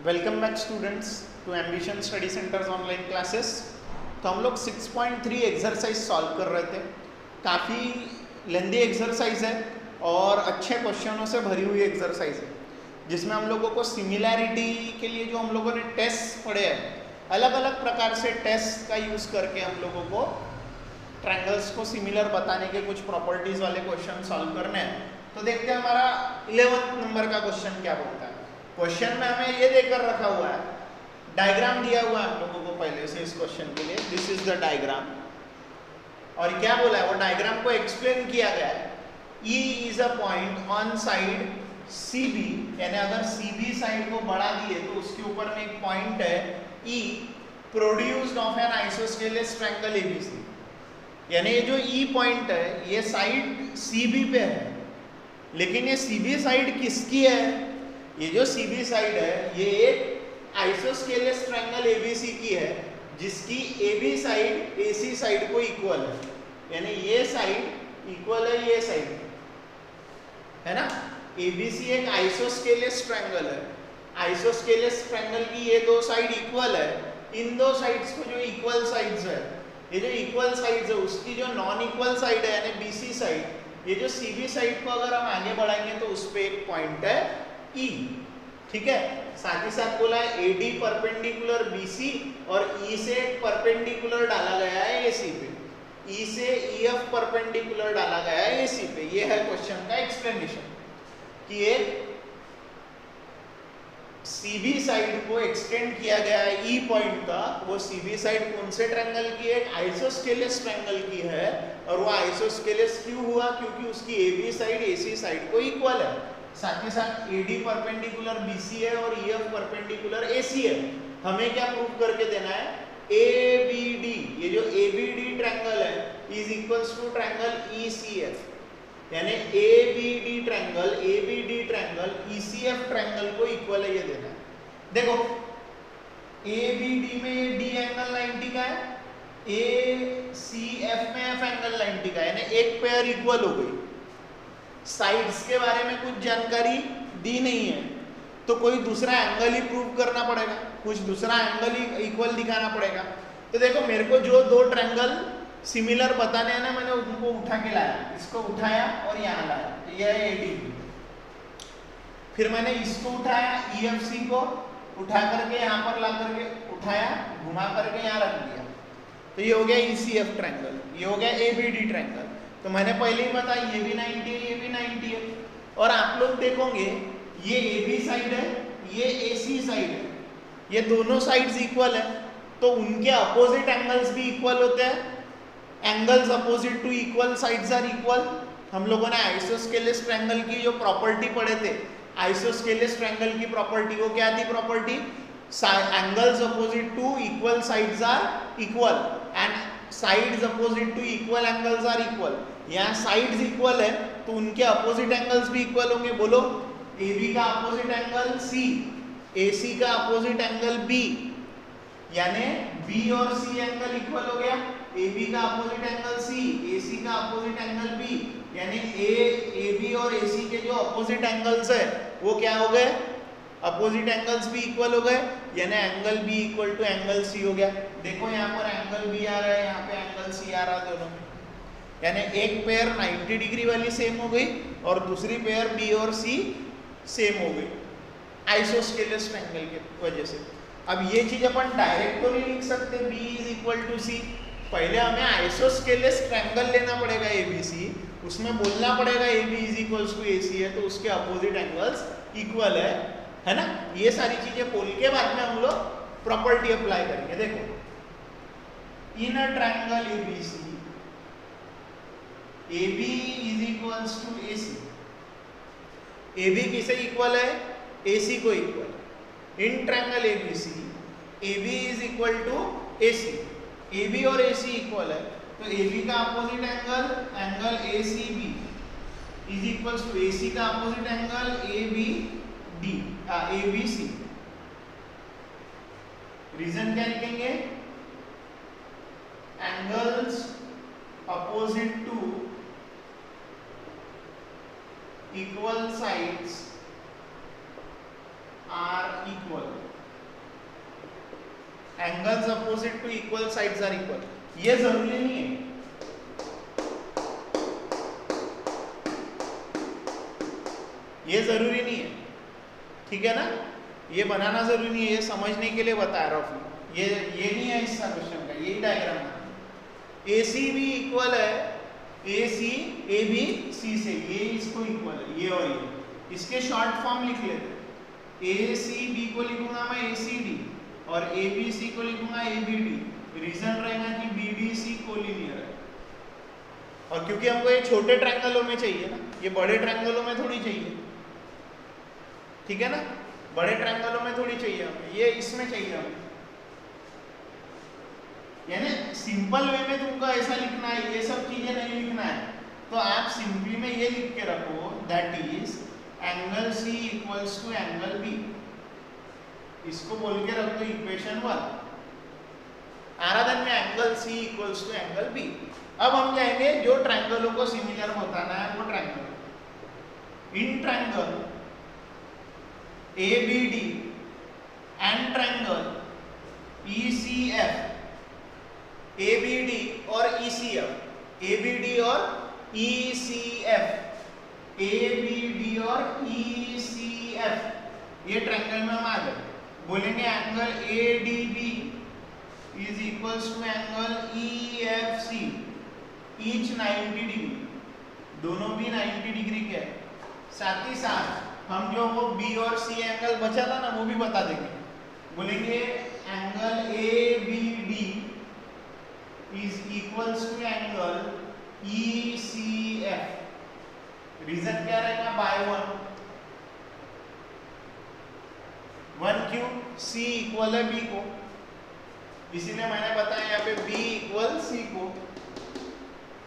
Welcome back students to Ambition Study Centres online classes. तो हम लोग 6.3 एक्सरसाइज सॉल्व कर रहे थे। काफ़ी लेंदी एक्सरसाइज है और अच्छे क्वेश्चनों से भरी हुई एक्सरसाइज है, जिसमें हम लोगों को सिमिलैरिटी के लिए जो हम लोगों ने टेस्ट पढ़े हैं, अलग अलग प्रकार से टेस्ट का यूज़ करके हम लोगों को ट्रायंगल्स को सिमिलर बताने के कुछ प्रॉपर्टीज़ वाले क्वेश्चन सॉल्व करने हैं। तो देखते हैं हमारा 11th नंबर का क्वेश्चन क्या बोलता है। क्वेश्चन में हमें ये देकर रखा हुआ है, डायग्राम दिया हुआ है हम लोगों को पहले से इस क्वेश्चन के लिए। दिस इज द डायग्राम, और क्या बोला है वो डायग्राम को एक्सप्लेन किया गया है। E is a point on side CB, यानी अगर CB साइड को बढ़ा दिए तो उसके ऊपर में एक पॉइंट है E produced of an isosceles triangle ABC। यानी ये जो E पॉइंट है ये साइड CB पे है, लेकिन ये CB साइड किसकी है? ये जो CB साइड है ये एक आइसोस्केलेस ट्रायंगल ABC की है, जिसकी AB साइड AC साइड को इक्वल है। यानी ये साइड इक्वल है ये साइड, है ना। ABC एक आइसोस्केलेस ट्रायंगल है। आइसोस्केलेस ट्रायंगल की ये दो साइड इक्वल है। इन दो साइड्स को जो इक्वल साइड्स है, ये जो इक्वल साइड्स है उसकी जो नॉन इक्वल साइड है यानी BC साइड, ये जो CB साइड को अगर हम आगे बढ़ाएंगे तो उस पे एक पॉइंट है E, ठीक है। साथ ही साथ बोला है AD परपेंडिकुलर BC और E से परपेंडिकुलर डाला गया है AC पे, E से EF परपेंडिकुलर डाला गया है AC पे। ये है क्वेश्चन का एक्सप्लेनेशन कि एक CB साइड को एक्सटेंड किया गया है E पॉइंट का। वो CB साइड कौन से ट्रायंगल की है? एक आइसोस्केलेस ट्रायंगल की है। और वो आइसोस्केलेस क्यों हुआ? क्योंकि उसकी AB साइड AC साइड को इक्वल है। साथ ही साथ AD परपेंडिकुलर BC है और EF परपेंडिकुलर AC है। हमें क्या प्रूव करके देना है? ABD, ये जो ABD ट्रायंगल है is equals to triangle ECF, यानी ABD ट्रायंगल ECF ट्रायंगल को इक्वल है, ये देना है। देखो ABD में ये D एंगल 90 का है, ACF में F एंगल 90 का है, यानी एक पेयर इक्वल हो गई। साइड्स के बारे में कुछ जानकारी दी नहीं है तो कोई दूसरा एंगल ही प्रूव करना पड़ेगा, कुछ दूसरा एंगल ही इक्वल दिखाना पड़ेगा। तो देखो मेरे को जो दो ट्रायंगल सिमिलर बताने हैं ना, मैंने उनको उठा के लाया, इसको उठाया और यहाँ लाया, तो यह है AD। फिर मैंने इसको उठाया EFC को उठा करके यहाँ पर ला करके उठाया, घुमा करके यहाँ रख दिया, तो ये हो गया ECF ट्रायंगल, ये हो गया ABD ट्रायंगल। तो मैंने पहले ही बताया ये भी 90 है, ये भी 90 है। और आप लोग देखोगे ये AB साइड है, ये AC साइड है, ये दोनों साइड्स इक्वल है, तो उनके अपोजिट एंगल्स भी इक्वल होते हैं। Angles opposite to equal sides are equal. हम लोगों ने आइसोस्केलेस ट्रायंगल की जो प्रॉपर्टी पढ़े थे, आइसोस्केलेस ट्रायंगल की प्रॉपर्टी को क्या थी? Property angles opposite to equal sides are equal and sides opposite to equal angles are equal. यहाँ साइड्स इक्वल है तो उनके अपोजिट एंगल्स भी इक्वल होंगे। बोलो, AB का अपोजिट एंगल C, AC का अपोजिट एंगल B, यानी B और C एंगल इक्वल हो गया। AB का अपोजिट एंगल C, AC का अपोजिट एंगल B, यानी AB और AC के जो अपोजिट एंगल्स है वो क्या हो गए? अपोजिट एंगल्स भी इक्वल हो गए, यानी angle B equal to angle C हो गया। देखो यहाँ पर एंगल B आ रहा है, यहाँ पे एंगल C आ रहा है दोनों में, यानी एक पेयर 90 डिग्री वाली सेम हो गई और दूसरी पेयर B और C सेम हो गई आइसोस्केलेस ट्रायंगल की वजह से। अब ये चीज अपन डायरेक्ट तो नहीं लिख सकते B is equal to C, पहले हमें आइसोस्केलेस ट्रायंगल लेना पड़ेगा ABC, उसमें बोलना पड़ेगा AB is equals to AC है तो उसके अपोजिट एंगल्स इक्वल है ना। ये सारी चीजें बोल के बाद में हम लोग प्रॉपर्टी अप्लाई करेंगे। देखो in a triangle ABC AB is equals to AC, AB किसे इक्वल है? AC को equal. In triangle ABC AB is equal to AC, AB और AC इक्वल है तो AB का opposite angle ACB is equals to AC का opposite angle ABC। Reason क्या लिखेंगे? Angles opposite to equal sides are equal. Angles opposite to equal sides are equal, ये जरूरी नहीं है, ये जरूरी नहीं है, ठीक है ना, ये बनाना जरूरी नहीं है, ये समझने के लिए बता रहा हूँ, ये नहीं है इसका क्वेश्चन का, यही डायग्राम है। AC भी इक्वल है, AC AB C से, ये इसको इक्वल है, ये और ये, इसके शॉर्ट फॉर्म लिख लेते, ACB को लिखूंगा मैं ACD और ABC को लिखूंगा ABD, रीजन रहेगा कि BDC कोलिनियर है, और क्योंकि हमको ये छोटे ट्रायंगलों में चाहिए ना, ये बड़े ट्रायंगलों में थोड़ी चाहिए, ठीक है ना, बड़े ट्रायंगलों में थोड़ी चाहिए हमें, ये इसमें चाहिए हमें, यानी सिंपल वे में तुमको ऐसा लिखना है, ये सब चीजें नहीं लिखना है, तो आप सिंपली में ये लिख के रखो, that is angle C equals to angle B, इसको बोल के रख दो इक्वेशन 1, आराधन में angle C equals to angle B। अब हम जाएंगे जो ट्रायंगलों को सिमिलर बताना है वो triangle, in triangle ABD and triangle ECF, ABD और ECF, ABD और ECF, ABD और ECF, ये ट्रायंगल में हम आ गए, बोलेंगे angle ADB is equals to angle EFC, each 90 degree, दोनों भी 90 डिग्री के है, साथ ही साथ हम जो वो B और C एंगल बचा था ना वो भी बता देंगे, बोलेंगे angle ABD is equals to angle ECF, reason क्या रहेगा, बाय 1 क्यों, C इक्वल है B को, इसीलिए मैंने बताया यहाँ पे B इक्वल C को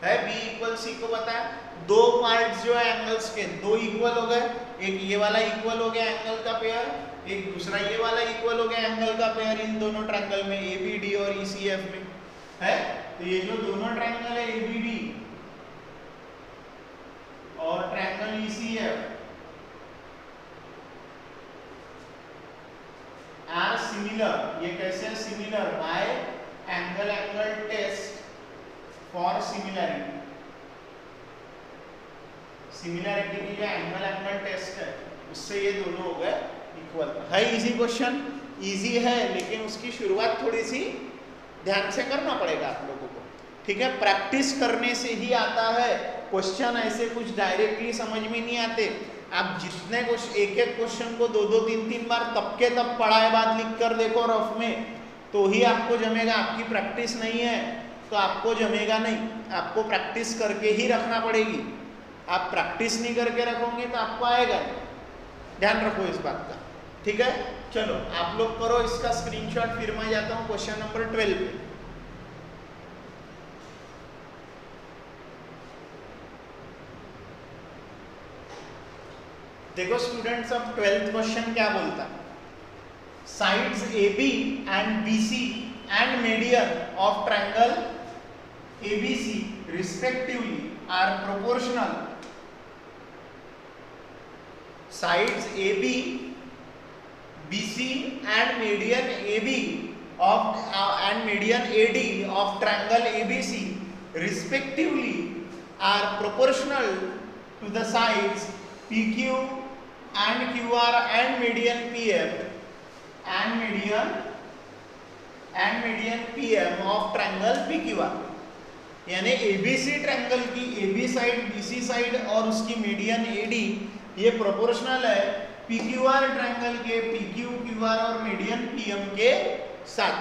है, B इक्वल C को बताया, दो पार्ट्स जो है एंगल्स के दो इक्वल हो गए, एक ये वाला इक्वल हो गया एंगल का पेयर, एक दूसरा ये वाला इक्वल हो गया एंगल का पेयर, इन दोनों ट्रायंगल में ABD और ECF में है, तो ये जो दोनों ट्रायंगल है ABD और ट्रायंगल ECF आर सिमिलर, ये कैसे है similar, by angle test for similarity, similarity की जो एंगल टेस्ट है उससे ये दोनों हो गए इक्वल है। इजी क्वेश्चन, इजी है, लेकिन उसकी शुरुआत थोड़ी सी ध्यान से करना पड़ेगा आप लोगों को, ठीक है, प्रैक्टिस करने से ही आता है, क्वेश्चन ऐसे कुछ डायरेक्टली समझ में नहीं आते, आप जितने एक एक क्वेश्चन को 2-2 3-3 बार तब के तब पढ़ाए बाद लिख कर देखो रफ में, तो ही आपको जमेगा, आपकी प्रैक्टिस नहीं है तो आपको जमेगा नहीं, आपको प्रैक्टिस करके ही रखना पड़ेगी, आप प्रैक्टिस नहीं करके रखोगे तो आपको आएगा, ध्यान रखो इस बात का, ठीक है। चलो आप लोग करो इसका स्क्रीनशॉट, फिर मैं जाता हूँ क्वेश्चन नंबर 12 पे। देखो स्टूडेंट्स, अब 12th क्वेश्चन क्या बोलता है, sides AB and BC and median of triangle ABC respectively are proportional, sides AB, BC and median AB of and median AD of triangle ABC respectively are proportional to the sides PQ and QR and median PM and median PM of triangle PQR, यानी ABC triangle की AB side, BC side और उसकी median AD ये proportional है PQR triangle के PQ, QR और median PM के साथ।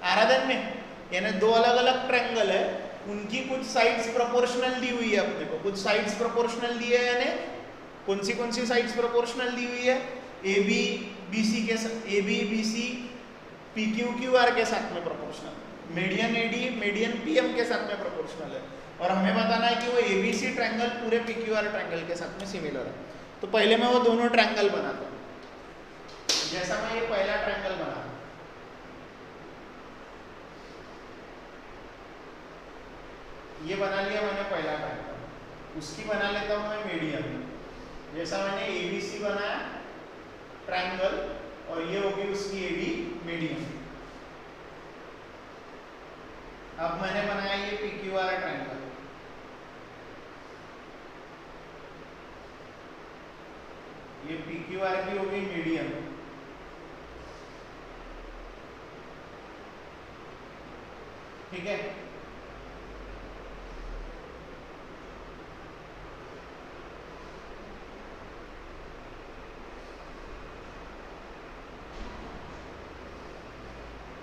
आराधन में यानी दो अलग अलग ट्रायंगल है, उनकी कुछ साइड्स प्रोपोर्शनल दी हुई है अपने को, कुछ साइड्स प्रोपोर्शनल दी है, यानी कौन सी साइड्स प्रोपोर्शनल दी हुई है, AB BC के साथ, AB BC PQ QR के साथ में proportional, median AD median PM के साथ में प्रोपोर्शनल है, और हमें बताना है कि वो ABC ट्रायंगल पूरे PQR ट्रायंगल के साथ में सिमिलर है। तो पहले मैं वो दोनों ट्रायंगल बनाता हूँ, जैसा मैं ये पहला ट्रायंगल बना, ये बना लिया मैंने पहला ट्रायंगल, उसकी बना लेता हूँ मैं मीडियन, जैसा मैंने ABC बनाया ट्रायंगल और ये होगी उसकी AD मीडियन। अब मैंने बनाया ये PQR ट्रायंगल, ये PQR की होगी मीडियन, ठीक है।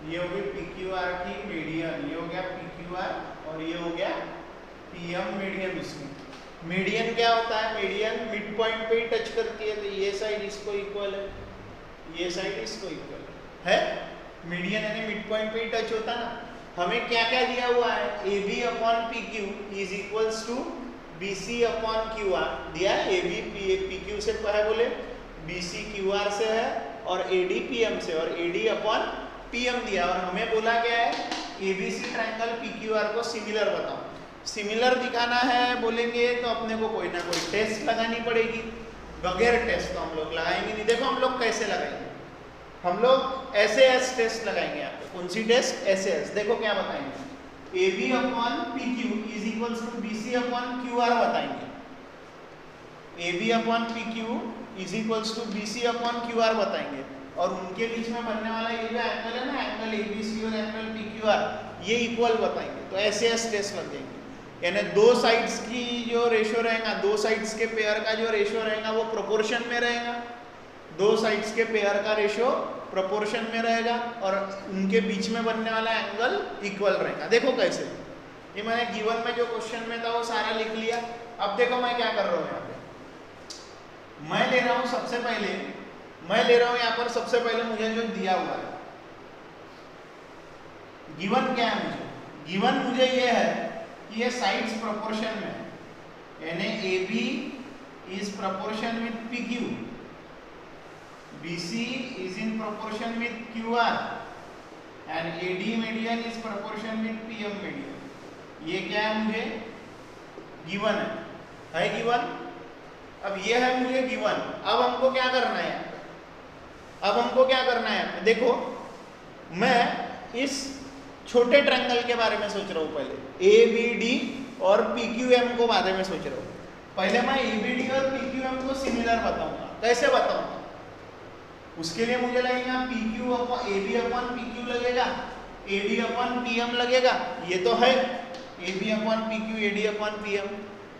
ये हो गई PQR की मीडियन, ये हो गया PQR और ये हो गया PM मीडियन। उसमें मीडियन क्या होता है, मीडियन मिड पॉइंट पे ही टच करती है, तो ये साइड इसको इक्वल है, ये साइड इसको इक्वल है। मीडियन यानी मिड पॉइंट पे ही टच होता है ना। हमें क्या क्या दिया हुआ है, AB upon PQ is equals to BC upon QR दिया है। AB PQ से है बोले, BC QR से है और AD PM से, और AD अपॉन PM दिया। और हमें बोला क्या है, ABC ट्रायंगल PQR को सिमिलर बताओ। सिमिलर दिखाना है बोलेंगे तो अपने को कोई ना कोई टेस्ट लगानी पड़ेगी, बगैर टेस्ट तो हम लोग लगाएंगे नहीं। देखो हम लोग कैसे लगाएंगे, हम लोग SAS टेस्ट लगाएंगे यहाँ पे। कौन सी टेस्ट, SAS। देखो क्या बताएंगे, AB upon PQ is equals to BC upon QR बताएंगे। AB upon PQ is equals to BC upon QR बताएंगे, और उनके बीच में बनने वाला ये जो एंगल है ना, एंगल ABC और एंगल PQR, ये इक्वल बताएंगे। तो SAS टेस्ट लग जाएंगे, यानी दो साइड्स की जो रेशियो रहेगा, दो साइड्स के पेयर का जो रेशियो रहेगा वो प्रोपोर्शन में रहेगा, दो साइड्स के पेयर का रेशियो प्रोपोर्शन में रहेगा, और उनके बीच में बनने वाला एंगल इक्वल रहेगा। देखो कैसे, ये मैंने गिवन में जो क्वेश्चन में था वो सारा लिख लिया। अब देखो मैं क्या कर रहा हूँ यहाँ पे, मैं ले रहा हूँ सबसे पहले, मैं ले रहा हूँ यहाँ पर सबसे पहले मुझे जो दिया हुआ है गिवन, क्या है मुझे गिवन, मुझे ये है कि ये साइड्स प्रोपोर्शन में है, यानी AB is proportion with PQ, BC is in proportion with QR and AD median is proportion with PM median. ये क्या है, मुझे गिवन है गिवन। अब ये है मुझे गिवन, अब हमको क्या करना है, अब हमको क्या करना है, देखो मैं इस छोटे ट्रायंगल के बारे में सोच रहा हूँ। पहले ABD और PQM को बारे में सोच रहा हूँ। पहले मैं ABD और PQM को सिमिलर बताऊंगा। कैसे बताऊंगा, उसके लिए मुझे लगेगा PQ upon AB upon PQ लगेगा, AD अपॉन PM लगेगा, ये तो है AB upon PQ AD upon PM,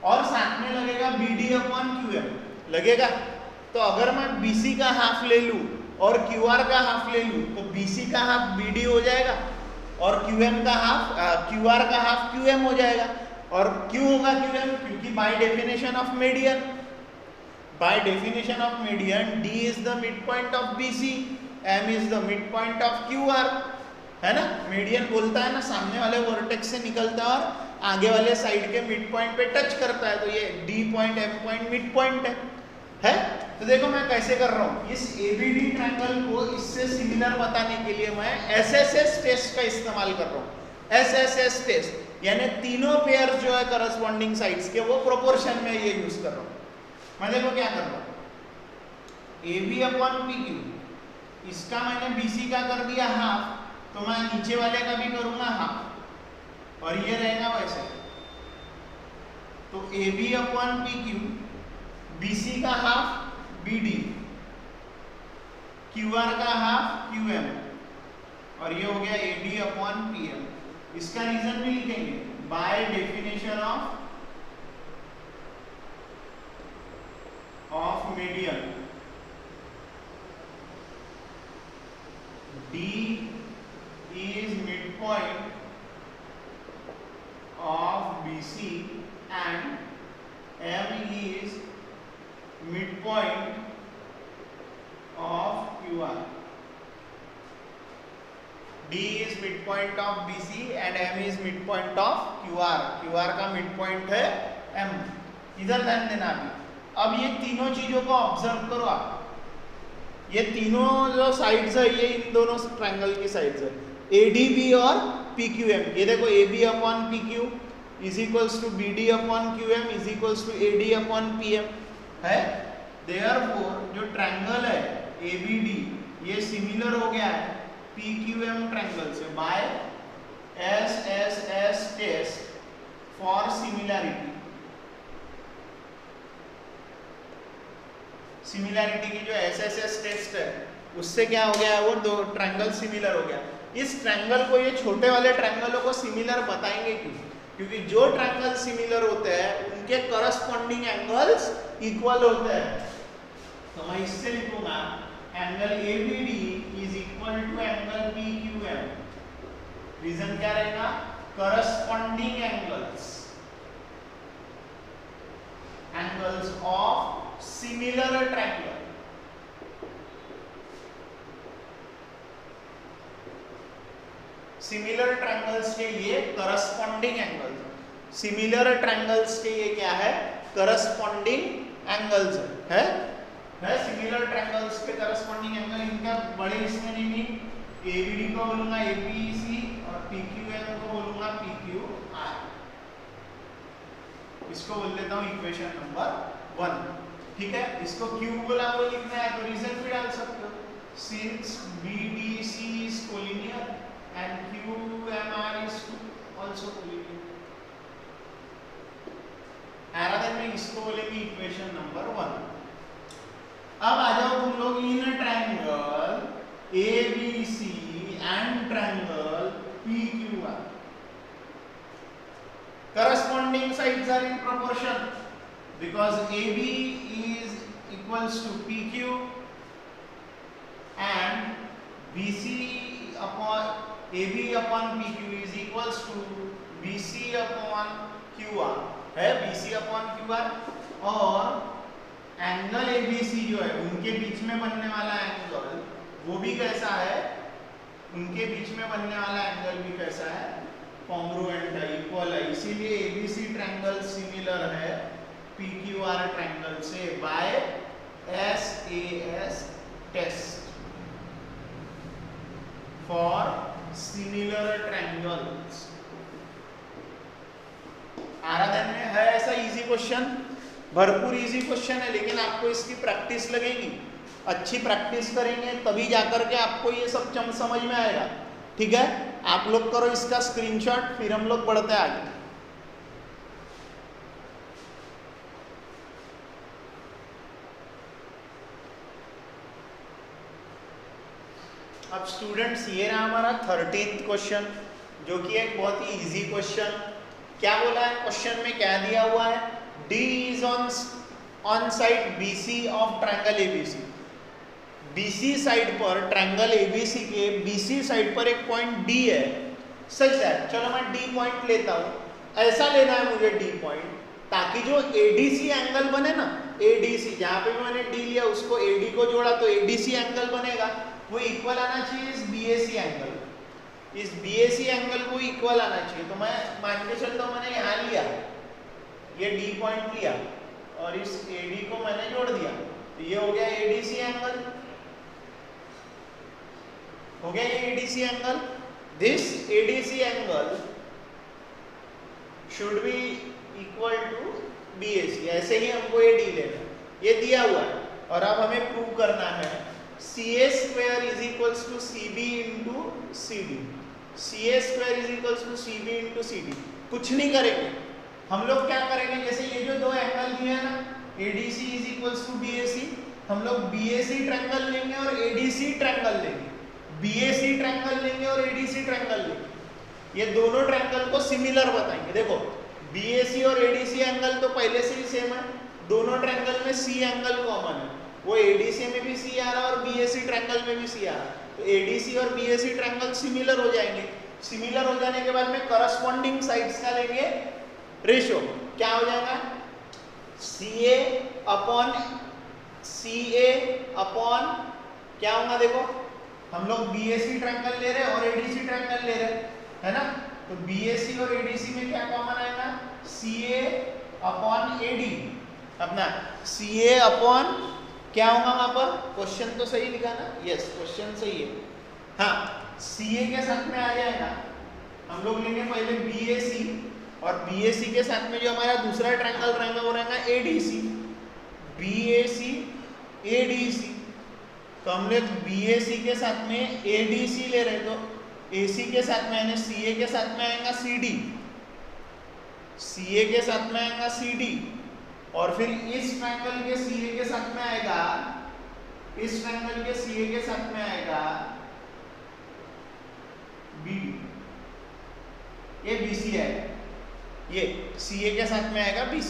और साथ में लगेगा BD अपॉन QM लगेगा। तो अगर मैं BC का हाफ ले लूँ और QR का हाफ ले लूँ तो BC का हाफ BD हो जाएगा और QM का हाफ QR का हाफ QM हो जाएगा। और क्यों होगा QM, क्योंकि by definition of median, by definition of median D is the mid point of BC, M is the mid point of QR, है ना। मीडियन बोलता है ना, सामने वाले वर्टेक्स से निकलता है और आगे वाले साइड के मिड पॉइंट पे टच करता है, तो ये D point M point mid point है। तो देखो मैं कैसे कर रहा हूँ, इस ABD ट्रायंगल को इससे सिमिलर बताने के लिए मैं SSS टेस्ट का इस्तेमाल कर रहा हूँ। SSS टेस्ट यानी तीनों पेयर जो है करस्पॉन्डिंग साइड्स के, वो प्रोपोर्शन में ये यूज कर रहा हूँ। मैं देखो क्या कर रहा हूँ, AB अपॉन PQ, इसका मैंने BC का कर दिया हाफ, तो मैं नीचे वाले का भी करूंगा हाफ, और ये रहेगा वैसे। तो AB अपॉन PQ, BC का हाफ BD, QR का हाफ QM, और ये हो गया AD अपॉन PM। इसका रीजन भी लिखेंगे, by definition of median D is midpoint of BC and M is midpoint of QR. D is midpoint of BC and M is midpoint of QR. QR का midpoint है M। इधर ध्यान देना अभी। अब ये तीनों चीजों को ऑब्जर्व करो आप। ये तीनों जो साइड्स है, ये इन दोनों ट्रायंगल की साइड्स है, ADB और PQM। ये देखो AB upon PQ is equals to BD upon QM is equals to AD upon PM है। देयरफॉर जो ट्रायंगल है ABD, ये सिमिलर हो गया है PQM ट्रायंगल से by SSS test for similarity. Similarity की जो SSS टेस्ट है उससे क्या हो गया, वो दो ट्रायंगल सिमिलर हो गया। इस ट्रायंगल को, ये छोटे वाले ट्रायंगलों को सिमिलर बताएंगे क्यों? क्योंकि जो ट्रायंगल सिमिलर होते हैं उनके करस्पॉन्डिंग एंगल्स इक्वल होते हैं। तो मैं इससे लिखूंगा angle ABD is equal to angle PQM। Reason क्या रहेगा? Corresponding angles of similar triangle. Similar triangles के ये करस्पॉन्डिंग एंगल्स, सिमिलर ट्रायंगल्स के ये क्या है? करस्पॉन्डिंग एंगल्स है सिमिलर ट्रायंगल्स के करस्पॉन्डिंग एंगल। इनका बड़े इसमें नहीं, ABD को बोलूंगा APC और PQM को बोलूंगा PQR। इसको बोल लेता हूँ इक्वेशन नंबर 1, ठीक है। इसको Q बोला वो लिखना है तो रीजन भी डाल सकते हो, since BDC is collinear and QMR is also collinear। rather में इसको बोलेंगे इक्वेशन नंबर 1। अब आ जाओ तुम लोग इन triangle ABC and triangle PQR, corresponding sides are in proportion because AB is equals to PQ and BC upon AB upon PQ is equals to BC upon QR है, BC upon QR। और angle ABC जो है उनके बीच में बनने वाला angle वो भी कैसा है? उनके बीच में बनने वाला एंगल भी कैसा है? कॉन्ग्रुएंट है, इक्वल है। इसीलिए ABC ट्रायंगल सिमिलर है PQR ट्रायंगल से by SAS test for similar triangles. Aradhan में है ऐसा इजी क्वेश्चन, भरपूर इजी क्वेश्चन है, लेकिन आपको इसकी प्रैक्टिस लगेगी। अच्छी प्रैक्टिस करेंगे तभी जाकर के आपको ये सब समझ में आएगा, ठीक है। आप लोग करो इसका स्क्रीनशॉट, फिर हम लोग बढ़ते हैं आगे। अब स्टूडेंट्स ये रहा हमारा 13th क्वेश्चन, जो कि एक बहुत ही इजी क्वेश्चन। क्या बोला है क्वेश्चन में, क्या दिया हुआ है? D is on side BC of triangle ABC। BC side पर ट्रायंगल ABC के BC साइड पर एक पॉइंट D है, सच है। चलो मैं D पॉइंट लेता हूँ, ऐसा लेना है मुझे D पॉइंट, ताकि जो ADC एंगल बने ना, ADC जहाँ पे भी मैंने D लिया उसको AD को जोड़ा तो ADC एंगल बनेगा, वो इक्वल आना चाहिए इस BAC एंगल, इस BAC एंगल को इक्वल आना चाहिए। तो मैं मान के चलता हूँ, मैंने यहाँ लिया, ये D पॉइंट लिया और इस AD को मैंने जोड़ दिया, तो ये हो गया ADC एंगल, हो गया ये ADC angle. This ADC angle should be equal to BAC। ऐसे ही हमको ये D लेना, ये दिया हुआ है। और अब हमें प्रूव करना है CA square is equals to CB into CD। CA square is equals to CB into CD। कुछ नहीं करेंगे हम लोग, क्या करेंगे, जैसे ये जो दो एंगल दिए हैं ना, ADC is equals to BAC, हम लोग BAC ट्रायंगल लेंगे और ADC ट्रायंगल लेंगे, BAC ट्रायंगल लेंगे और ADC ट्रायंगल लेंगे। ये दोनों ट्रायंगल को सिमिलर बताएंगे। देखो BAC और ADC एंगल तो पहले से ही सेम है, दोनों ट्रायंगल में C एंगल कॉमन है, वो ADC में भी C आ रहा है और BAC ट्रायंगल में भी C आ रहा है, तो ADC और BAC ट्रायंगल सिमिलर हो जाएंगे। सिमिलर हो जाने के बाद में करस्पॉन्डिंग साइड्स का लेंगे रेशो, क्या हो जाएगा? CA अपॉन क्या होगा? देखो हम लोग BAC ट्रायंगल ले रहे हैं और ADC ट्रायंगल ले रहे हैं, है ना, तो BAC और ADC में क्या कॉमन आएगा? CA upon AD। अपना CA अपॉन क्या होगा वहां पर? क्वेश्चन तो सही लिखा ना? यस, क्वेश्चन सही है। हाँ, CA के साथ में आ जाएगा, हम लोग लेंगे पहले BAC और BAC के साथ में जो हमारा दूसरा ट्रायंगल रहेगा वो रहेगा ADC। BAC ADC, तो हमने BAC के साथ में ADC ले रहे, तो AC के साथ में यानी CA के साथ में आएगा CD, CA के साथ में आएगा CD, और फिर इस ट्रायंगल के CA के साथ में आएगा, इस ट्रायंगल के CA के साथ में आएगा BD, ये BC है, ये CA के साथ में आएगा BC।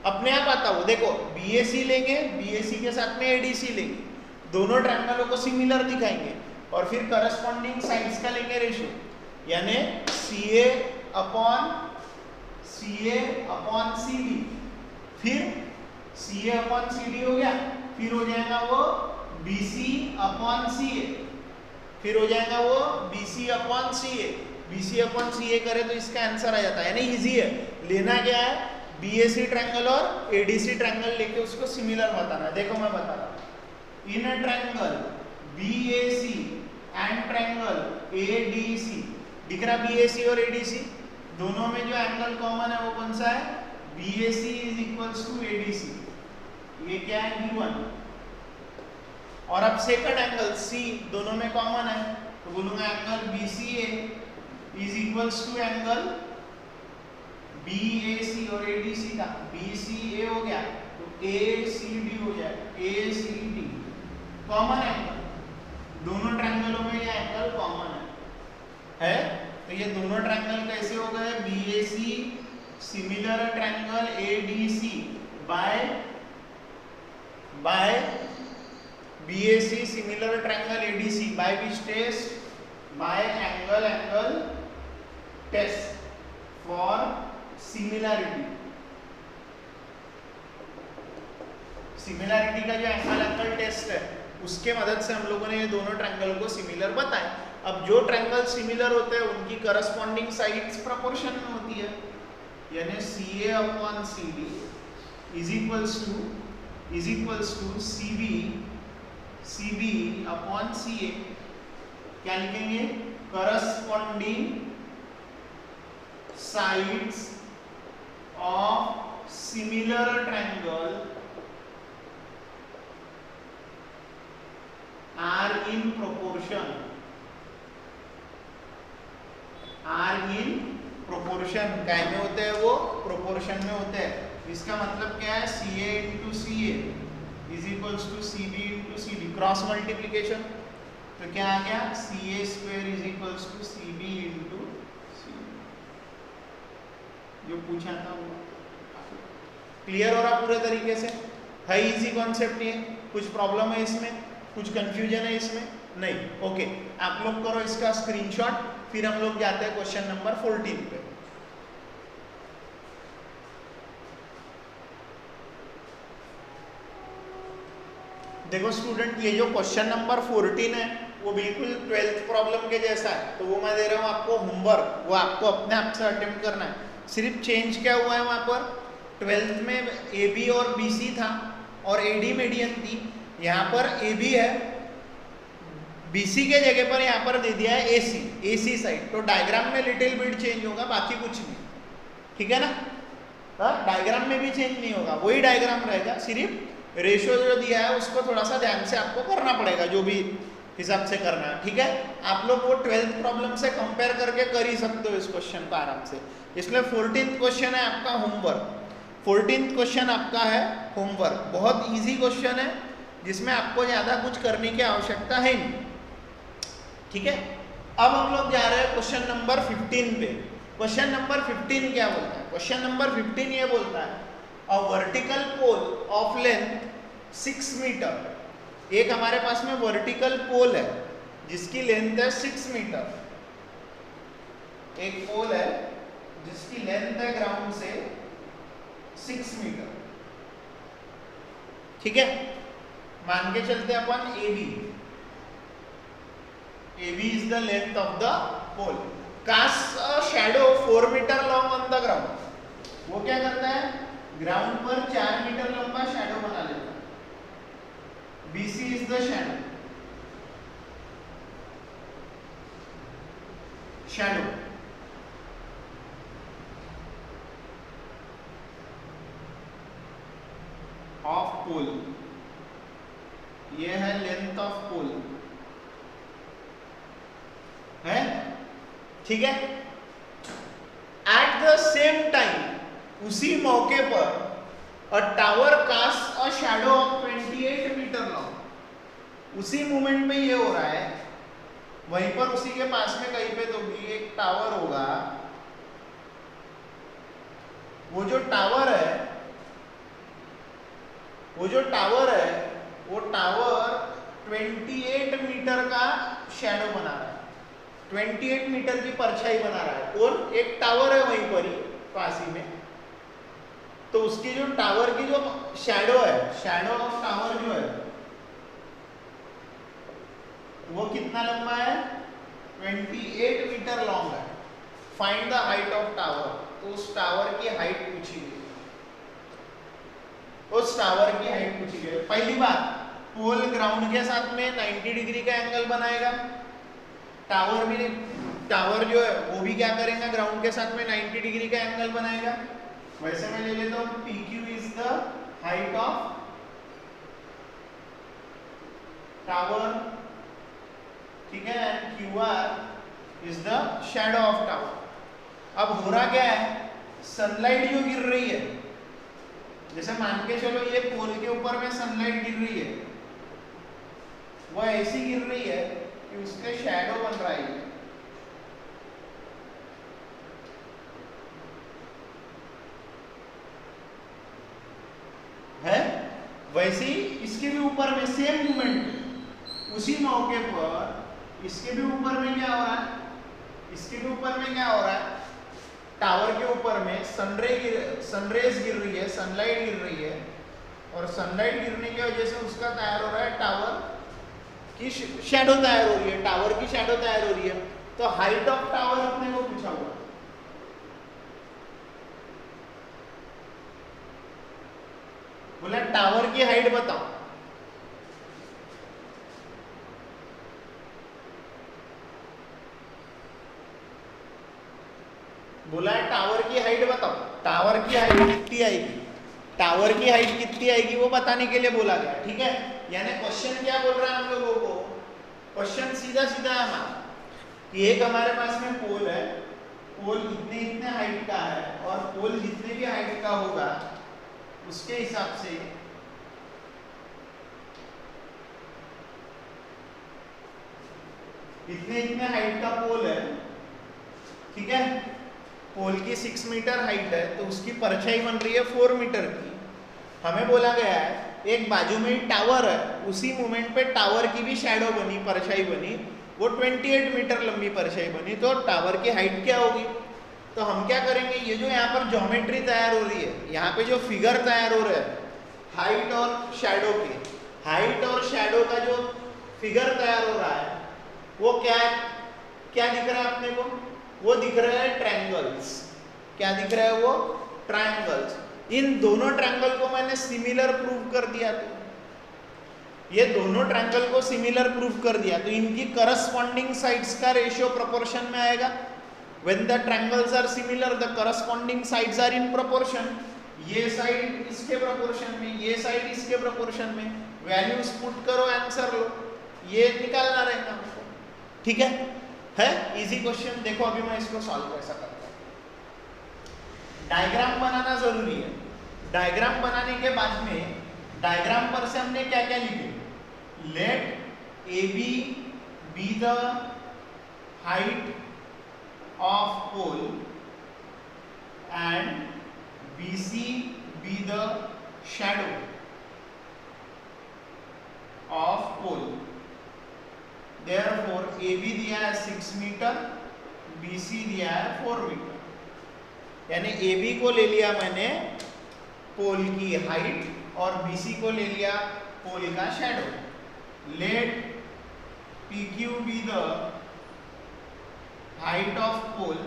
अपने आप आता हो, देखो BAC लेंगे, BAC के साथ में ADC लेंगे, दोनों ट्रायंगलों को सिमिलर दिखाएंगे और फिर करस्पॉन्डिंग साइड्स का लेंगे रेशियो, यानी CA अपॉन CD, फिर CA अपॉन CD हो गया, फिर हो जाएगा वो BC अपॉन CA, फिर हो जाएगा वो BC upon CA, BC upon CA करे तो इसका आंसर आ जाता है, यानी इजी है। लेना क्या है, BAC ट्रायंगल और ADC ट्रायंगल लेके उसको सिमिलर बताना है। देखो मैं बता रहा हूँ, in a triangle BAC and triangle ADC, दिख रहा BAC और ADC दोनों में जो एंगल कॉमन है वो कौन सा है, BAC is equals to ADC, ये क्या है B1। और अब सेकंड एंगल C दोनों में कॉमन है, तो बोलूंगा angle BCA is equals to angle BAC और ADC का, BCA हो गया तो ACD हो जाए, ACD कॉमन एंगल, दोनों ट्रायंगलों में ये एंगल कॉमन है। तो ये दोनों ट्रायंगल कैसे हो गए, BAC similar triangle ADC by BAC similar triangle ADC by which test, by angle test for similarity. Similarity का जो एंगल टेस्ट है उसके मदद से हम लोगों ने ये दोनों ट्रायंगल को सिमिलर बताए। अब जो ट्रायंगल सिमिलर होते हैं उनकी करस्पॉन्डिंग साइड्स प्रोपोर्शन में होती है, यानी CA upon CD is equals to CB upon CA। क्या लिखेंगे, corresponding sides of similar triangle are in proportion, काय में होते हैं वो, प्रोपोर्शन में होते हैं। इसका मतलब क्या है, CA into CA is equals to CB into CD, cross multiplication, तो क्या आ गया, CA square is equals to CB into CD, जो पूछा था वो क्लियर हो रहा पूरे तरीके से है। इजी कॉन्सेप्ट ये, कुछ प्रॉब्लम है इसमें, कुछ कंफ्यूजन है इसमें नहीं? ओके, आप लोग करो इसका स्क्रीनशॉट, फिर हम लोग जाते हैं क्वेश्चन नंबर 14 पे। देखो स्टूडेंट, ये जो क्वेश्चन नंबर 14 है वो बिल्कुल 12th प्रॉब्लम के जैसा है, तो वो मैं दे रहा हूँ आपको होमवर्क, वो आपको अपने आप से अटेम्प्ट करना है। सिर्फ चेंज क्या हुआ है, वहाँ पर 12th में AB और BC था और AD मीडियन थी, यहाँ पर AB है, BC के जगह पर यहाँ पर दे दिया है AC साइड, तो डायग्राम में लिटिल बिट चेंज होगा, बाकी कुछ नहीं, ठीक है ना। डायग्राम में भी चेंज नहीं होगा, वही डायग्राम रहेगा, सिर्फ रेशियो जो दिया है उसको थोड़ा सा ध्यान से आपको करना पड़ेगा, जो भी हिसाब से करना है, ठीक है। आप लोग वो 12th प्रॉब्लम से कंपेयर करके कर ही सकते हो इस क्वेश्चन को आराम से। इसलिए 14th क्वेश्चन है आपका होमवर्क, 14th क्वेश्चन आपका है होमवर्क, बहुत इजी क्वेश्चन है जिसमें आपको ज़्यादा कुछ करने की आवश्यकता है नहीं, ठीक है। अब हम लोग जा रहे हैं क्वेश्चन नंबर 15 पे। क्वेश्चन नंबर 15 क्या बोलता है, क्वेश्चन नंबर 15 ये बोलता है a vertical pole of length 6 metre, एक हमारे पास में वर्टिकल पोल है जिसकी लेंथ है 6 मीटर, एक पोल है जिसकी लेंथ है ग्राउंड से 6 मीटर, ठीक है। मान के चलते अपन AB is the length of the pole, cast a shadow 4 metre long on the ground, वो क्या करता है, ग्राउंड पर 4 मीटर लंबा शैडो बना लेता है। BC is the shadow of pole, ये है लेंथ ऑफ पोल है ठीक है। एट द सेम टाइम, उसी मौके पर, a tower cast a shadow of 28 metre long. उसी मोमेंट में ये हो रहा है, वहीं पर उसी के पास में कहीं पे तो भी एक टावर होगा। वो जो टावर है वो टावर 28 मीटर का शैडो बना रहा है, 28 मीटर की परछाई बना रहा है। और एक टावर है वहीं पर ही पास ही में, तो उसकी जो टावर की जो शैडो है, शैडो ऑफ टावर जो है वो कितना लंबा है, 28 मीटर लॉन्ग है। Find the height of tower, तो उस टावर की हाइट पूछी गई, उस टावर की हाइट पूछी गई। पहली बात, पोल ग्राउंड के साथ में 90 डिग्री का एंगल बनाएगा, टावर जो है वो भी क्या करेगा, ग्राउंड के साथ में 90 डिग्री का एंगल बनाएगा। वैसे मैं ले लेता हूं PQ is the height of tower, ठीक है, and QR is the shadow of tower. अब हो रहा क्या है, सनलाइट जो गिर रही है, जैसे मान के चलो ये पोल के ऊपर में सनलाइट गिर रही है, वो ऐसी गिर रही है कि उसके शैडो बन रहा है, वैसे ही इसके भी ऊपर में सेम मूवमेंट, उसी मौके पर इसके भी ऊपर में क्या हो रहा है, इसके भी ऊपर में क्या हो रहा है, टावर के ऊपर में सनरेज गिर रही है, सनलाइट गिर रही है, और सनलाइट गिरने की वजह से उसका तैयार हो रहा है टावर की शैडो तैयार हो रही है, टावर की शैडो तैयार हो रही है। तो हाइट ऑफ टावर अपने को पूछा हुआ, बोला टावर की हाइट बताओ। बोला है टावर की हाइट बताओ, टावर की हाइट कितनी आएगी, टावर की हाइट कितनी आएगी वो बताने के लिए बोला गया, ठीक है। यानी क्वेश्चन क्या बोल रहा है हम लोगों को, क्वेश्चन सीधा सीधा है हमारा कि एक हमारे पास में पोल है, पोल इतने हाइट का है, और पोल जितने भी हाइट का होगा उसके हिसाब से इतने हाइट का पोल है, ठीक है, पोल की 6 मीटर हाइट है, तो उसकी परछाई बन रही है 4 मीटर की। हमें बोला गया है एक बाजू में टावर है, उसी मोमेंट पे टावर की भी शैडो बनी, परछाई बनी, वो 28 मीटर लंबी परछाई बनी, तो टावर की हाइट क्या होगी। तो हम क्या करेंगे, ये जो यहाँ पर ज्योमेट्री तैयार हो रही है, यहाँ पे जो फिगर तैयार हो रहा है हाइट और शैडो के, हाइट और शैडो का जो फिगर तैयार हो रहा है वो क्या दिख रहा है अपने को, वो दिख रहा है ट्रायंगल्स। क्या दिख रहा है वो, ट्रायंगल्स। इन दोनों ट्रायंगल को मैंने सिमिलर प्रूव कर दिया, तो ये दोनों ट्रायंगल को सिमिलर प्रूव कर दिया, तो इनकी करस्पॉन्डिंग साइड्स का रेशियो प्रोपोर्शन में आएगा। When the triangles are similar, the corresponding sides are in proportion. ये साइड इसके प्रोपोर्शन में, ये साइड इसके प्रोपोर्शन में, वैल्यूज पुट करो, आंसर लो, ये निकालना रहेगा हमको, ठीक है इजी क्वेश्चन। देखो अभी मैं इसको सॉल्व कैसा करता हूँ। डायग्राम बनाना जरूरी है, डायग्राम बनाने के बाद में डायग्राम पर से हमने क्या क्या लिखे, late AB be the height of pole and BC be the shadow of pole. Therefore AB दिया है 6 मीटर, BC दिया है 4 मीटर, यानी AB को ले लिया मैंने पोल की हाइट और BC को ले लिया पोल का shadow. Let PQ be the height of pole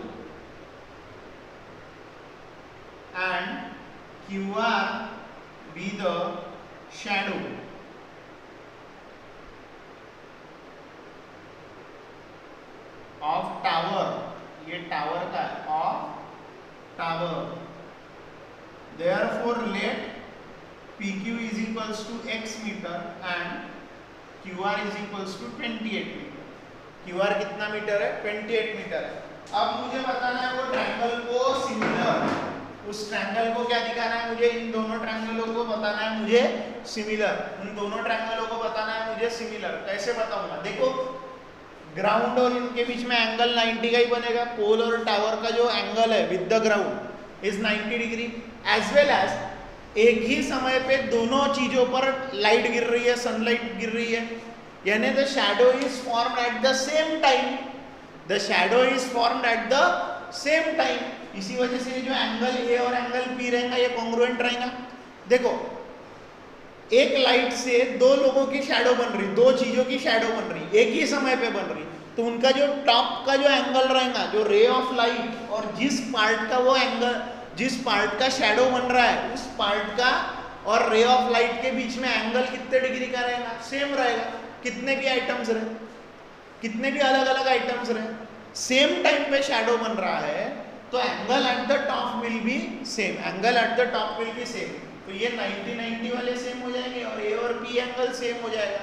and QR be the shadow of tower, ये टावर का है, of tower. Therefore let PQ is equals to x meter and QR is equals to 28 metre. QR कितना metre है, 28 metre है। अब मुझे बताना है वो ट्रायंगल को सिमिलर, उस ट्रायंगल को क्या दिखाना है मुझे, इन दोनों ट्रायंगलों को बताना है मुझे सिमिलर, उन दोनों ट्रायंगलों को बताना है मुझे सिमिलर। कैसे बताऊंगा, देखो ग्राउंड और इनके बीच में एंगल 90 का ही बनेगा। पोल और टावर का जो एंगल है with the ground is 90 degree, as well as एक ही समय पे दोनों चीजों पर लाइट गिर रही है, सनलाइट गिर रही है, यानी the shadow is formed at the same time, the shadow is formed at the same time. इसी वजह से जो एंगल ए और एंगल पी रहेगा ये कॉन्ग्रुएंट रहेगा। देखो एक लाइट से दो लोगों की शैडो बन रही, दो चीजों की शैडो बन रही, एक ही समय पे बन रही, तो उनका जो टॉप का जो एंगल रहेगा, जो रे ऑफ लाइट और जिस पार्ट का वो एंगल, जिस पार्ट का शैडो बन रहा है उस पार्ट का और रे ऑफ लाइट के बीच में एंगल कितने डिग्री का रहेगा, सेम रहेगा। कितने भी आइटम्स रहे, कितने भी अलग अलग आइटम्स रहे, सेम टाइम पे शैडो बन रहा है तो angle at the top will be same, angle at the top will be same. तो ये 90-90 वाले सेम हो जाएंगे और ए और पी एंगल सेम हो जाएगा।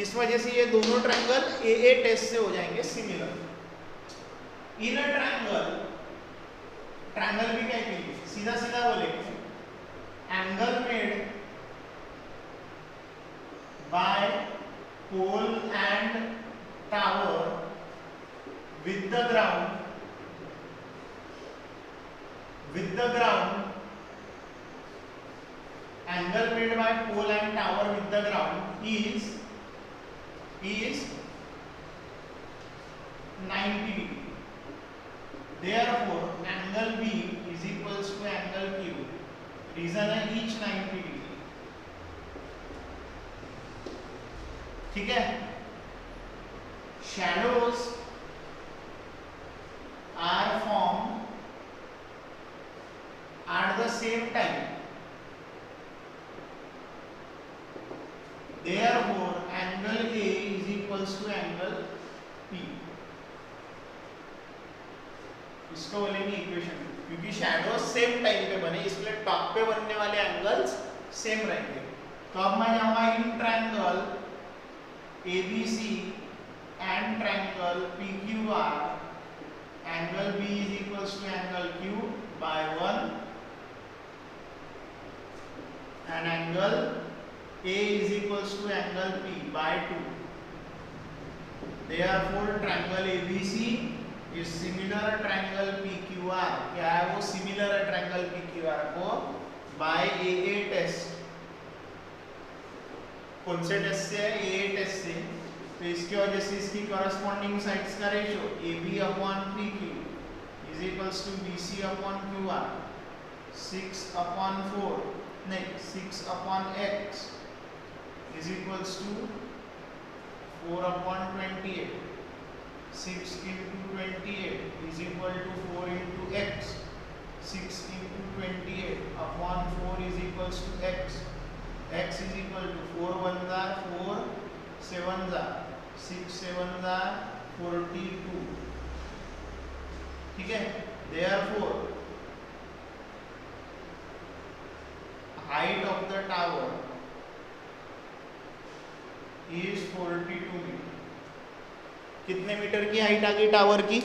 इस वजह से ये दोनों ट्रायंगल ए ए टेस्ट से हो जाएंगे similar. In a triangle, triangle भी क्या कहेंगे, सीधा सीधा बोलेंगे angle made by pole and tower with the ground, angle made by pole and tower with the ground is 90 degree. Therefore angle B is equals to angle Q. Reason है each 90 degree. ठीक है, shadows are formed at the same time, therefore angle A is equals to angle P. इसको बोलेंगे equation, क्योंकि shadow same time पे बने इसलिए top पे बनने वाले एंगल्स सेम रहेंगे। तो अब मैं जाऊंगा इन triangle ABC and triangle PQR, angle B is equals to angle Q by 1 and angle A is equals to angle P by 2. Therefore triangle ABC is similar triangle PQR. क्या है वो, similar triangle PQR को by AA test। कौन से test से है, AA test से। तो इसकी वजह से इसकी करस्पॉन्डिंग साइड्स का ratio AB upon PQ is equals to BC upon QR, 6 upon 4 नहीं 6 upon X is equals to 4 upon 28, 6 into 28 is equal to 4 into X, 6 into 28 upon 4 is equals to X, X is equal to 4 1s are 4, 7s are 6 7s are 42। ठीक है, therefore height of the tower is 42 metre. कितने metre की height आ गई tower की,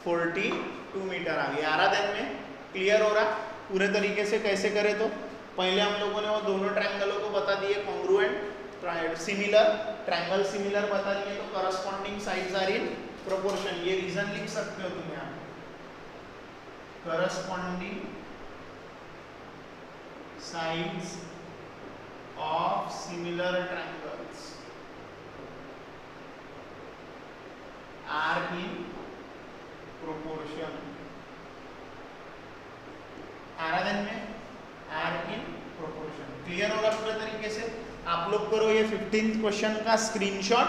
42 metre आ गई। आ रहा ध्यान में, क्लियर हो रहा पूरे तरीके से। कैसे करें, तो पहले हम लोगों ने वो दोनों ट्रायंगलों को बता दिए कॉन्ग्रुएंट, सिमिलर, ट्रायंगल सिमिलर बता दिए, तो corresponding sides are in proportion. ये रीजन लिख सकते हो तुम यहाँ, corresponding sides of similar triangles are in proportion. Aradhan में आर इन प्रोपोर्शन। क्लियर होगा पूरे तरीके से। आप लोग करो ये 15th क्वेश्चन का स्क्रीनशॉट,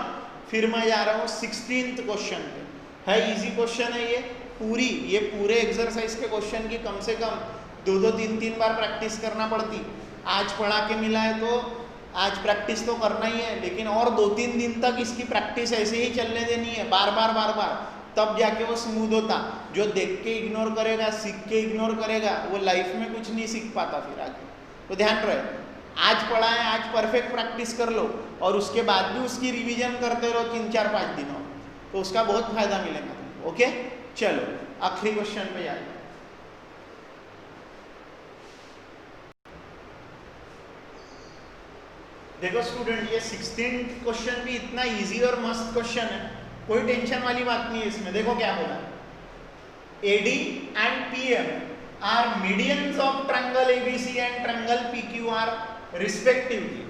फिर मैं जा रहा हूँ 16th क्वेश्चन पे। है इजी क्वेश्चन है ये पूरे एक्सरसाइज के क्वेश्चन की कम से कम 2-2 3-3 बार प्रैक्टिस करना पड़ती। आज पढ़ा के मिला है तो आज प्रैक्टिस तो करना ही है, लेकिन और 2-3 दिन तक इसकी प्रैक्टिस ऐसे ही चलने देनी है, बार बार, तब जाके वो स्मूथ होता। जो देख के इग्नोर करेगा, सीख के इग्नोर करेगा, वो लाइफ में कुछ नहीं सीख पाता फिर आगे। तो ध्यान रहे, आज पढ़ा है, आज परफेक्ट प्रैक्टिस कर लो और उसके बाद भी उसकी रिवीजन करते रहो 3-4-5 दिनों, तो उसका बहुत फायदा मिलेगा। ओके चलो आखिरी क्वेश्चन पे जाते हैं। देखो स्टूडेंट, ये 16th क्वेश्चन भी इतना इजी और मस्त क्वेश्चन है, कोई टेंशन वाली बात नहीं है इसमें। देखो क्या बोला, AD and PM are medians of triangle ABC and triangle PQR respectively।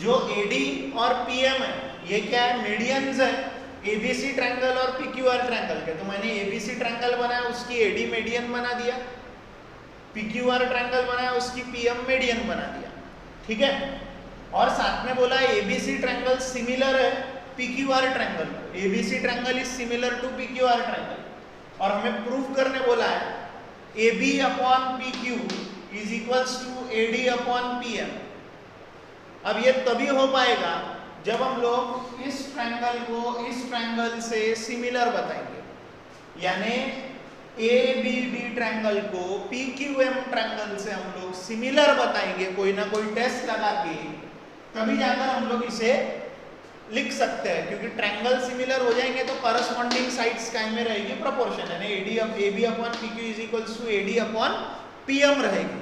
जो AD और PM है ये क्या है, मीडियंस है ABC ट्रायंगल और PQR ट्रायंगल के। तो मैंने ABC ट्रायंगल बनाया, उसकी AD मीडियन बना दिया, PQR ट्रायंगल बनाया, उसकी PM मीडियन बना दिया, ठीक है। और साथ में बोला ABC ट्रायंगल सिमिलर है PQR triangle, ABC triangle is similar to PQR triangle. और हमें प्रूफ करने बोला है AB upon PQ is equals to AD upon PM। अब ये तभी हो पाएगा जब हम लोग इस ट्रायंगल को इस ट्रायंगल से सिमिलर बताएंगे, यानी ABD ट्रायंगल को PQM ट्रायंगल से हम लोग सिमिलर बताएंगे, कोई ना कोई टेस्ट लगा के, तभी जाकर हम लोग इसे लिख सकते हैं। क्योंकि ट्रायंगल सिमिलर हो जाएंगे तो करस्पॉन्डिंग साइड्स काय में रहेगी, प्रोपोर्शन, यानी AB upon PQ is equals to AD upon PM रहेगी।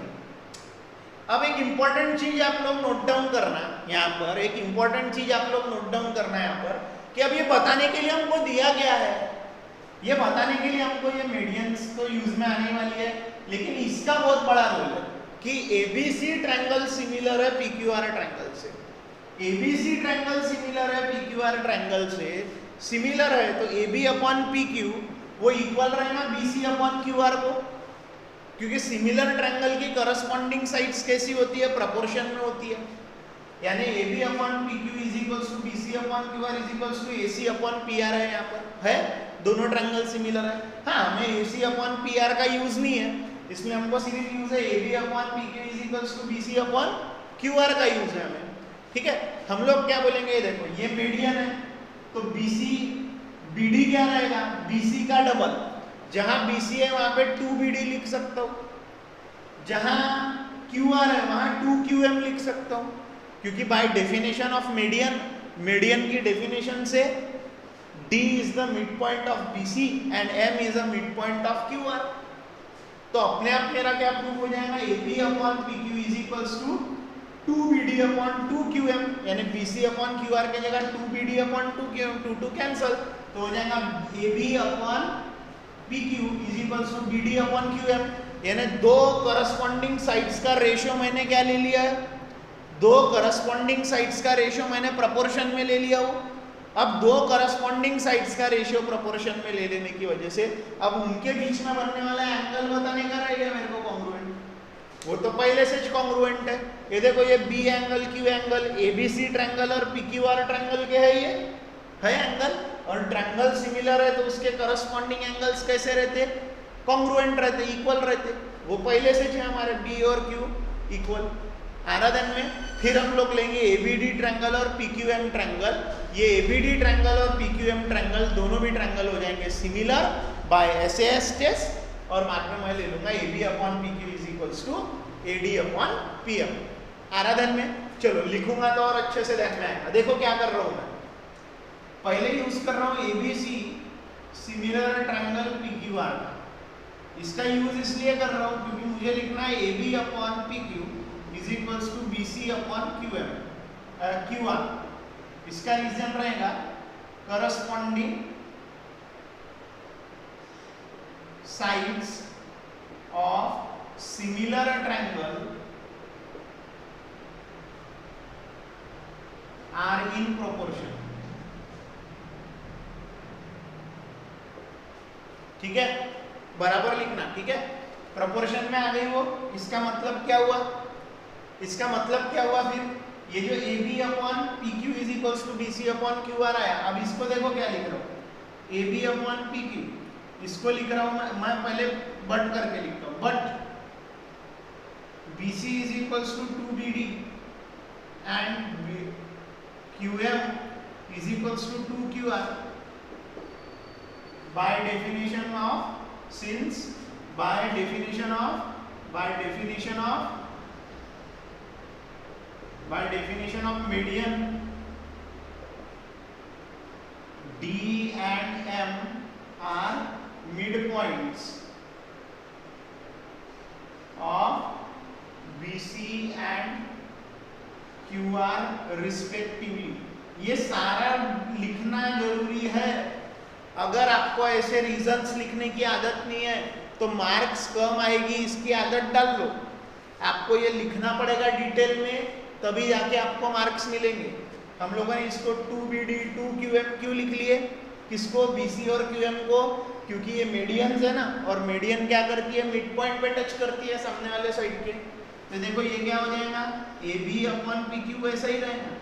अब एक इंपॉर्टेंट चीज आप लोग नोट डाउन करना, यहाँ पर एक इंपॉर्टेंट चीज आप लोग नोट डाउन करना है यहाँ पर, कि अब ये बताने के लिए हमको दिया गया है, ये बताने के लिए हमको ये मीडियंस तो यूज में आने वाली है, लेकिन इसका बहुत बड़ा रोल है कि ABC ट्रायंगल सिमिलर है PQR ट्रायंगल से। ABC ट्रायंगल सिमिलर है PQR ट्रायंगल से, सिमिलर है तो AB अपॉन PQ वो इक्वल रहेगा BC अपॉन QR को, क्योंकि सिमिलर ट्रायंगल की करस्पॉन्डिंग साइड्स कैसी होती है, प्रोपोर्शन में होती है। यानी AB upon PQ is equals to BC upon QR is equals to AC upon PR है, यहाँ पर है, दोनों ट्रायंगल सिमिलर है। हाँ, हमें AC अपॉन PR का यूज नहीं है, इसलिए हमको सिर्फ यूज है AB upon PQ is equals to BC upon QR का यूज है हमें, ठीक है। हम लोग क्या बोलेंगे, देखो ये मीडियन है तो BC BD क्या रहेगा, BC का डबल, जहां BC है वहां पे 2BD लिख सकता हूं, जहां QR है वहां 2QM लिख सकता हूं, क्योंकि by definition of median, median की डेफिनेशन से D is the mid point of BC and M is the mid point of QR। तो अपने आप मेरा क्या प्रूफ हो जाएगा, AB upon PQ is equals to 2BD upon 2QM, यानी BC अपॉन QR की जगह 2BD अपॉन 2QM, 2 कैंसल, तो हो जाएगा AB upon PQ is equals to BD upon QM। यानी दो करस्पॉन्डिंग साइड्स का रेशियो मैंने क्या ले लिया है, दो करस्पॉन्डिंग साइड्स का रेशियो मैंने प्रोपोर्शन में ले लिया हूँ। अब दो करस्पॉन्डिंग साइड्स का रेशियो प्रोपोर्शन में ले लेने की वजह से अब उनके बीच में बनने वाला एंगल बताने का रहेगा मेरे को कॉन्ग्रुएंट, वो तो पहले से कॉन्ग्रुएंट है। ये देखो ये B angle Q angle ABC triangle और PQR ट्रायंगल के है, ये है एंगल, और ट्रायंगल सिमिलर है तो उसके करस्पॉन्डिंग एंगल्स कैसे रहते, कॉन्ग्रुएंट रहते, इक्वल रहते, वो पहले से हमारे B और Q इक्वल। आराधन में फिर हम लोग लेंगे ABD ट्रायंगल और PQM ट्रायंगल, ये ABD ट्रायंगल और PQM ट्रायंगल दोनों भी ट्रायंगल हो जाएंगे सिमिलर बाय SAS टेस्ट, और बाद में मैं ले लूंगा AB upon PQ is equals to AD upon PM। आराधन में चलो लिखूंगा तो और अच्छे से ध्यान में आएगा। देखो क्या कर रहा हूं मैं, पहले यूज कर रहा हूं ABC सिमिलर ट्रायंगल PQR का, इसका यूज इसलिए कर रहा हूं क्योंकि मुझे लिखना है AB upon PQ is equals to BC upon QR। इसका रीजन रहेगा corresponding sides of similar triangle are in proportion, ठीक है, बराबर लिखना, ठीक है, प्रोपोर्शन में आ गई वो। इसका मतलब क्या हुआ, इसका मतलब क्या हुआ, फिर ये जो AB upon PQ is equals to BC upon QR आया। अब इसको देखो क्या लिख रहा हूँ, AB अपॉन PQ, इसको लिख रहा हूँ मैं पहले बट करके लिखता हूँ, but BC is equals to 2BD and QM is equals to 2QR by definition of since by definition of median D and M mid points of BC and QR respectively. ये सारा लिखना जरूरी है। अगर आपको ऐसे रीजंस लिखने की आदत नहीं है तो मार्क्स कम आएगी, इसकी आदत डाल लो। आपको ये लिखना पड़ेगा डिटेल में, तभी जाके आपको मार्क्स मिलेंगे। हम लोगों ने इसको 2BD 2QM क्यों लिख लिए? किसको? BC और QM को, क्योंकि ये मीडियंस है ना, और मीडियन क्या करती है? मिड पॉइंट पे टच करती है सामने वाले साइड के। तो देखो ये क्या हो जाएगा? AB अपॉन PQ ऐसा ही रहेगा।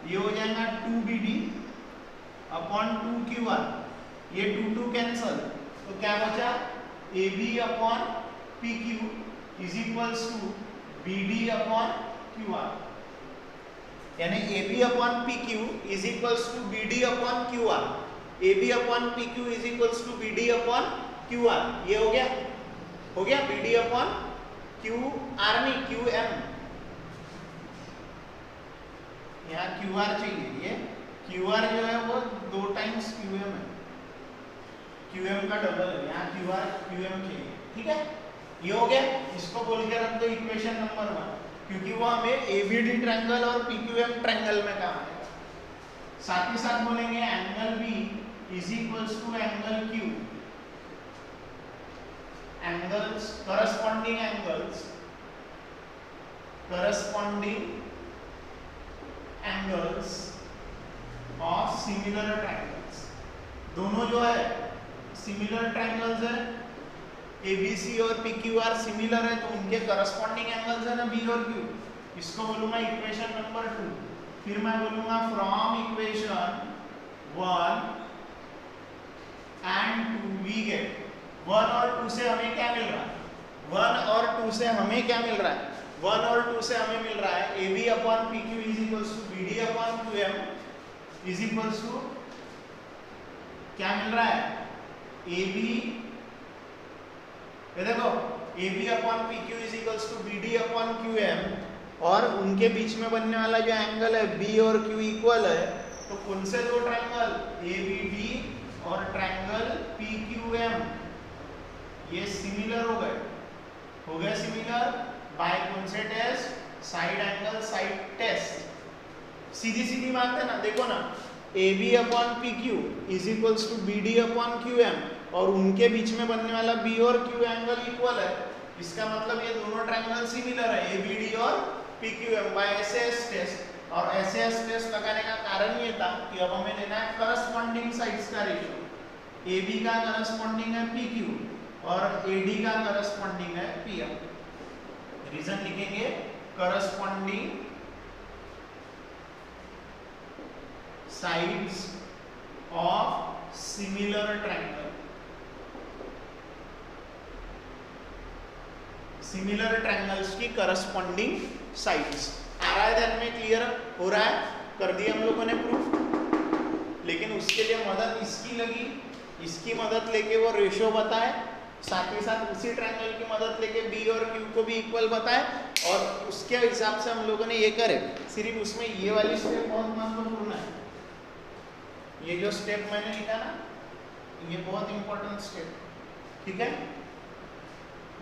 ये हो जाएगा 2BD अपॉन 2QR, ये 2 कैंसल, तो क्या बचा? AB upon PQ is equals to BD upon QR, यानी AB upon PQ is equals to BD upon QR। AB upon PQ is equals to BD upon QR। ये हो गया? हो गया BD अपॉन QR नहीं QM, यहाँ QR चाहिए। ये QR जो है वो 2 टाइम्स QM है, QM का डबल है, यहाँ QR QM चाहिए। ठीक है, ये हो गया। इसको बोल के रख दो इक्वेशन नंबर 1, क्योंकि वो हमें ABD ट्रायंगल और PQM ट्रायंगल में काम आएगा। साथ ही साथ बोलेंगे angle B is equals to angle Q, angles corresponding angles of similar triangles. दोनों जो है सिमिलर ट्रायंगल्स है, ABC और PQR सिमिलर है, तो उनके करस्पॉन्डिंग एंगल्स है ना B और Q। इसको बोलूंगा इक्वेशन नंबर 2। फिर मैं बोलूंगा from equation 1 and 2 we get 1 और 2 से हमें क्या मिल रहा है? 1 और 2 से हमें क्या मिल रहा है? 1 और 2 से हमें मिल रहा है AB upon PQ is equals to BD upon QM is equals to क्या मिल रहा है? AB, ये देखो AB upon PQ is equals to BD upon QM, और उनके बीच में बनने वाला जो एंगल है B और Q इक्वल है, तो कौन से दो ट्रायंगल? ABD और ट्रायंगल PQM, ये सिमिलर हो गए सिमिलर बाय कौन से test? Side angle side test. सीधी सीधी बात है ना, देखो ना, AB upon PQ is equals to BD upon QM, और उनके बीच में बनने वाला B और Q एंगल इक्वल है। इसका मतलब ये दोनों ट्रायंगल सिमिलर है, ABD और PQM बाय SAS टेस्ट। और SAS टेस्ट लगाने का कारण ये था कि अब हमें लेना है करस्पॉन्डिंग साइड्स का रेशियो। AB का करस्पॉन्डिंग है PQ और AD का करस्पॉन्डिंग है PM। रीजन लिखेंगे corresponding sides of similar triangle. Similar triangles की करस्पॉन्डिंग साइड्स। आ रहा है ध्यान में? क्लियर हो रहा है? कर दिया हम लोगों ने प्रूफ, लेकिन उसके लिए मदद इसकी लगी, इसकी मदद लेके वो रेशियो बताए, साथ ही साथ उसी ट्रायंगल की मदद लेके B और Q को भी इक्वल बताए, और उसके हिसाब से हम लोगों ने ये करे। सिर्फ उसमें ये वाली स्टेप बहुत महत्वपूर्ण है। ये जो स्टेप मैंने लिखा ना, ये बहुत इंपॉर्टेंट स्टेप, ठीक है?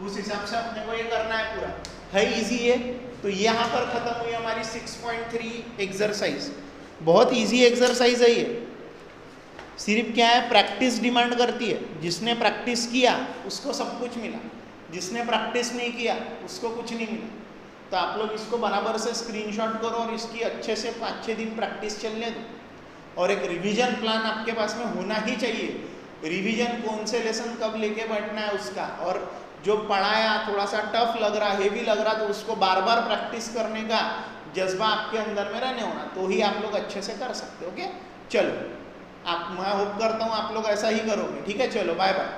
उस हिसाब से अपने को ये करना है पूरा। है इजी है। तो यहाँ पर खत्म हुई हमारी 6.3 एक्सरसाइज। बहुत इजी एक्सरसाइज है ये। सिर्फ क्या है, प्रैक्टिस डिमांड करती है। जिसने प्रैक्टिस किया उसको सब कुछ मिला, जिसने प्रैक्टिस नहीं किया उसको कुछ नहीं मिला। तो आप लोग इसको बराबर से स्क्रीनशॉट करो और इसकी अच्छे से 5-6 दिन प्रैक्टिस चलने दो, और एक रिवीजन प्लान आपके पास में होना ही चाहिए। रिवीजन कौन से लेसन कब लेके बैठना है उसका, और जो पढ़ाया थोड़ा सा टफ लग रहा, हेवी लग रहा, तो उसको बार बार प्रैक्टिस करने का जज्बा आपके अंदर में रहने होना, तो ही आप लोग अच्छे से कर सकते हो। ओके, चलो, मैं होप करता हूँ आप लोग ऐसा ही करोगे। ठीक है, चलो बाय बाय।